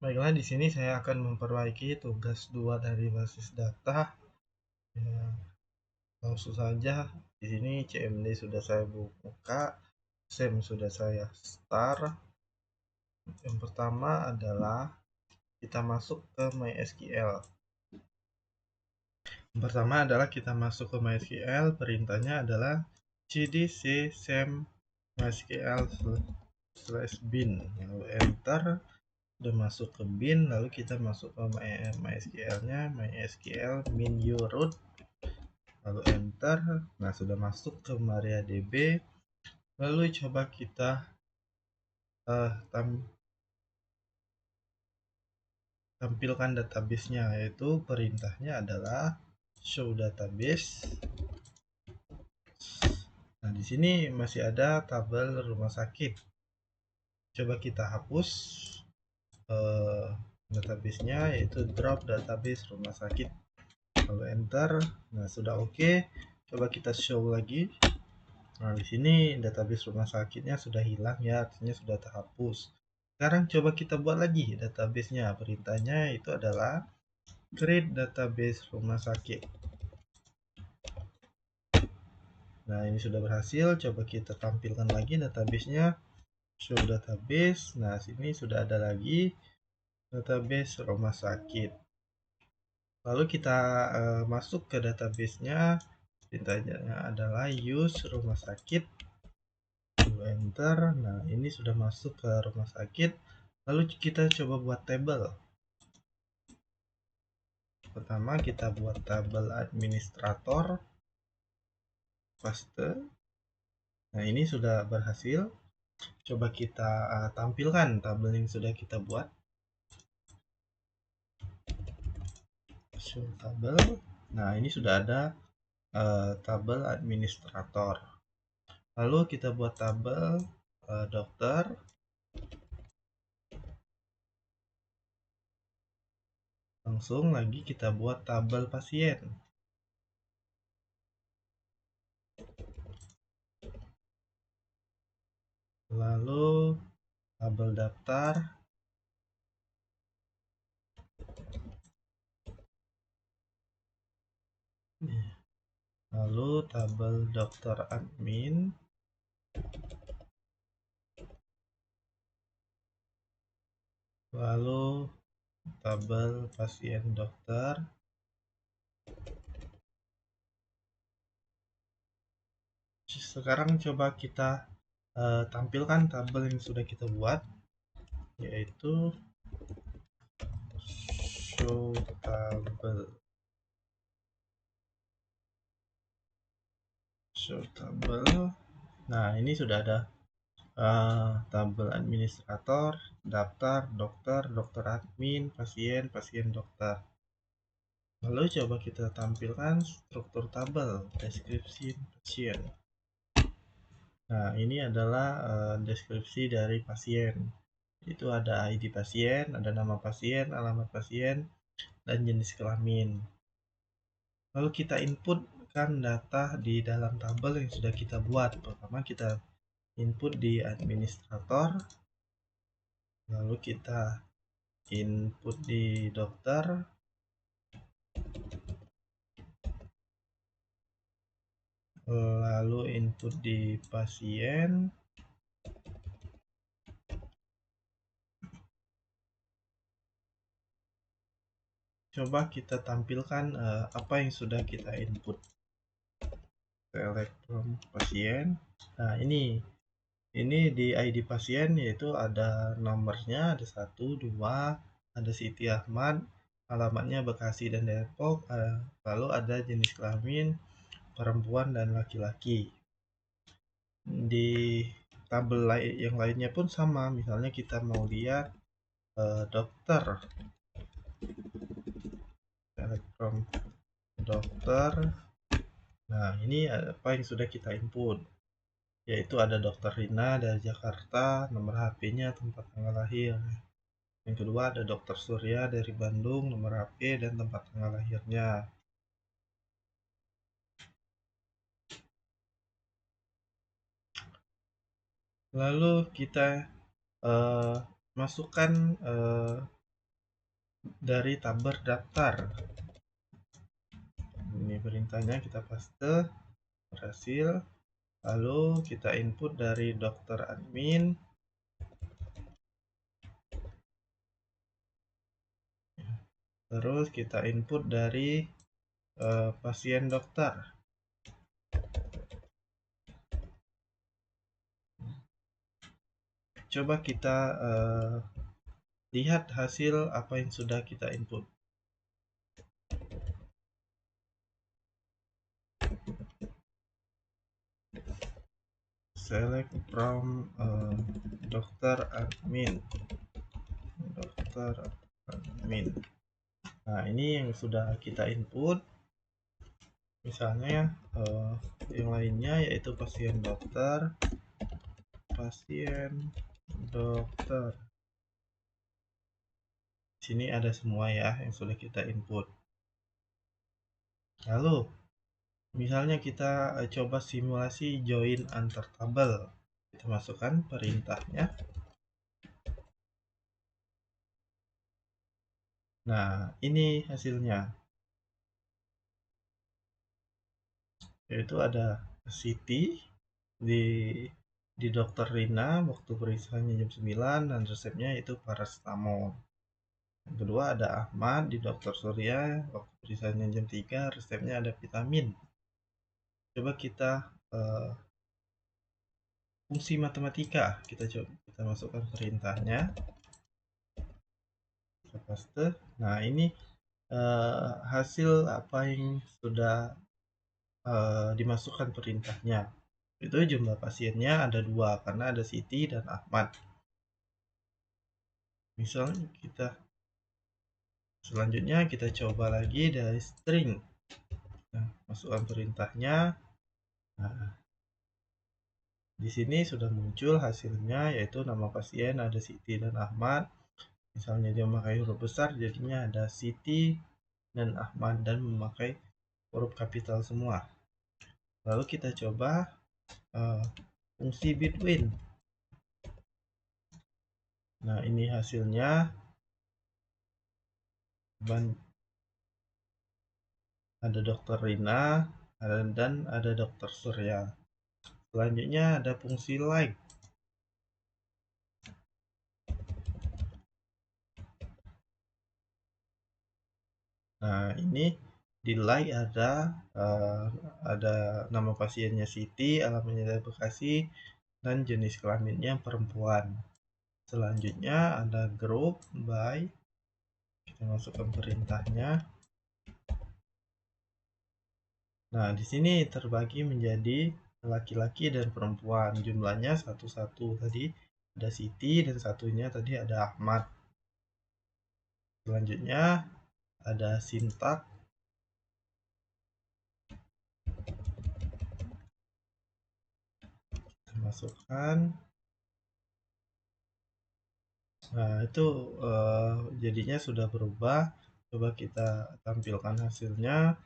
Baiklah, di sini saya akan memperbaiki tugas 2 dari basis data. Ya, langsung saja. Di sini CMD sudah saya buka, SEM sudah saya start. Yang pertama adalah kita masuk ke MySQL. Yang pertama adalah kita masuk ke MySQL, perintahnya adalah cdc sem mysql/bin, lalu enter. Udah masuk ke bin, lalu kita masuk ke MySQL-nya, MySQL min root, lalu enter. Nah, sudah masuk ke MariaDB. Lalu coba kita tampilkan database-nya, yaitu perintahnya adalah show database. Nah, di sini masih ada tabel rumah sakit. Coba kita hapus database-nya, yaitu drop database rumah sakit. Lalu enter. Nah, sudah oke. Coba kita show lagi. Nah, di sini database rumah sakitnya sudah hilang ya, artinya sudah terhapus. Sekarang coba kita buat lagi database-nya. Perintahnya itu adalah create database rumah sakit. Nah, ini sudah berhasil. Coba kita tampilkan lagi database-nya. Show database. Nah, sini sudah ada lagi database rumah sakit. Lalu kita masuk ke database-nya. Perintahnya adalah use rumah sakit. Lalu enter. Nah, ini sudah masuk ke rumah sakit. Lalu kita coba buat tabel. Pertama kita buat tabel administrator, paste. Nah, ini sudah berhasil. Coba kita tampilkan tabel yang sudah kita buat. Show tabel. Nah, ini sudah ada tabel administrator. Lalu kita buat tabel dokter. Langsung lagi kita buat tabel pasien. Lalu tabel daftar. Lalu tabel dokter admin. Lalu tabel pasien dokter. Sekarang coba kita tampilkan tabel yang sudah kita buat, yaitu show tabel. Show tabel. Nah, ini sudah ada tabel administrator, daftar, dokter, dokter admin, pasien, pasien dokter. Lalu coba kita tampilkan struktur tabel, deskripsi pasien. Nah, ini adalah deskripsi dari pasien. Itu ada ID pasien, ada nama pasien, alamat pasien, dan jenis kelamin. Lalu kita inputkan data di dalam tabel yang sudah kita buat. Pertama kita input di administrator, lalu kita input di dokter, lalu input di pasien, coba kita tampilkan apa yang sudah kita input. Select from pasien. Nah, ini di ID pasien, yaitu ada nomornya, ada 1, 2, ada Siti Ahmad, alamatnya Bekasi dan Depok, lalu ada jenis kelamin perempuan dan laki-laki. Di tabel yang lainnya pun sama, misalnya kita mau lihat dokter, select from dokter. Nah, ini apa yang sudah kita input, yaitu ada dokter Rina dari Jakarta, nomor HP-nya, tempat tanggal lahir. Yang kedua ada dokter Surya dari Bandung, nomor HP dan tempat tanggal lahirnya. Lalu kita masukkan dari tabel daftar. Ini perintahnya kita paste, berhasil. Lalu kita input dari dokter admin. Terus kita input dari pasien dokter. Coba kita lihat hasil apa yang sudah kita input. Select from dokter admin. Dokter admin. Nah, ini yang sudah kita input. Misalnya yang lainnya yaitu pasien dokter. Sini ada semua ya yang sudah kita input. Lalu misalnya kita coba simulasi join antar tabel. Kita masukkan perintahnya. Nah, ini hasilnya. Yaitu ada Siti di Dokter Rina waktu pemeriksaannya jam 9 dan resepnya itu paracetamol. Yang kedua ada Ahmad di Dokter Surya waktu pemeriksaannya jam 3 resepnya ada vitamin. Coba kita fungsi matematika, kita masukkan perintahnya, kita paste. Nah, ini hasil apa yang sudah dimasukkan perintahnya. Itu jumlah pasiennya ada 2 karena ada Siti dan Ahmad. Misalnya selanjutnya kita coba lagi dari string. Nah, masukkan perintahnya. Nah, di sini sudah muncul hasilnya yaitu nama pasien ada Siti dan Ahmad. Misalnya dia memakai huruf besar jadinya ada Siti dan Ahmad dan memakai huruf kapital semua. Lalu kita coba fungsi between. Nah, ini hasilnya. Ada Dokter Rina dan ada Dokter Surya. Selanjutnya ada fungsi like. Nah, ini di like ada nama pasiennya Siti, alamatnya dari Bekasi, dan jenis kelaminnya perempuan. Selanjutnya ada group by. Kita masukkan perintahnya. Nah, di sini terbagi menjadi laki-laki dan perempuan. Jumlahnya satu-satu. Tadi ada Siti dan satunya tadi ada Ahmad. Selanjutnya ada sintak. Kita masukkan. Nah, itu jadinya sudah berubah. Coba kita tampilkan hasilnya.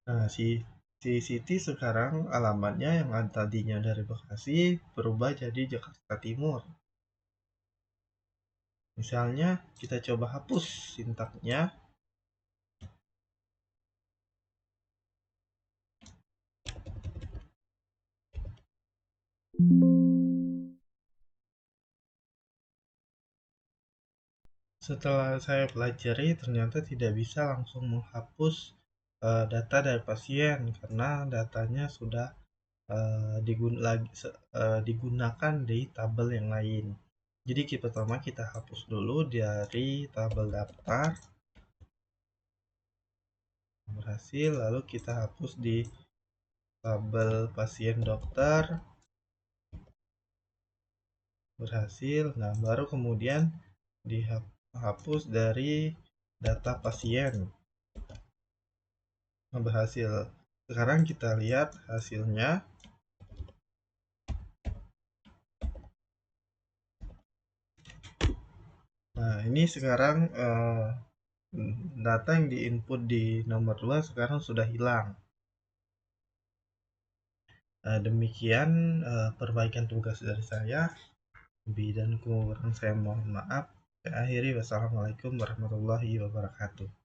Nah, si Siti sekarang alamatnya yang tadinya dari Bekasi berubah jadi Jakarta Timur. Misalnya kita coba hapus sintaknya. Setelah saya pelajari ternyata tidak bisa langsung menghapus data dari pasien karena datanya sudah digunakan di tabel yang lain. Jadi pertama kita hapus dulu dari tabel daftar. Berhasil, lalu kita hapus di tabel pasien dokter. Berhasil. Nah, baru kemudian dihapus dari data pasien. Nah, berhasil. Sekarang kita lihat hasilnya. Nah, ini sekarang data yang diinput di nomor 2 sekarang sudah hilang. Demikian perbaikan tugas dari saya. Lebih dan kurang saya mohon maaf. Saya akhiri, wassalamualaikum warahmatullahi wabarakatuh.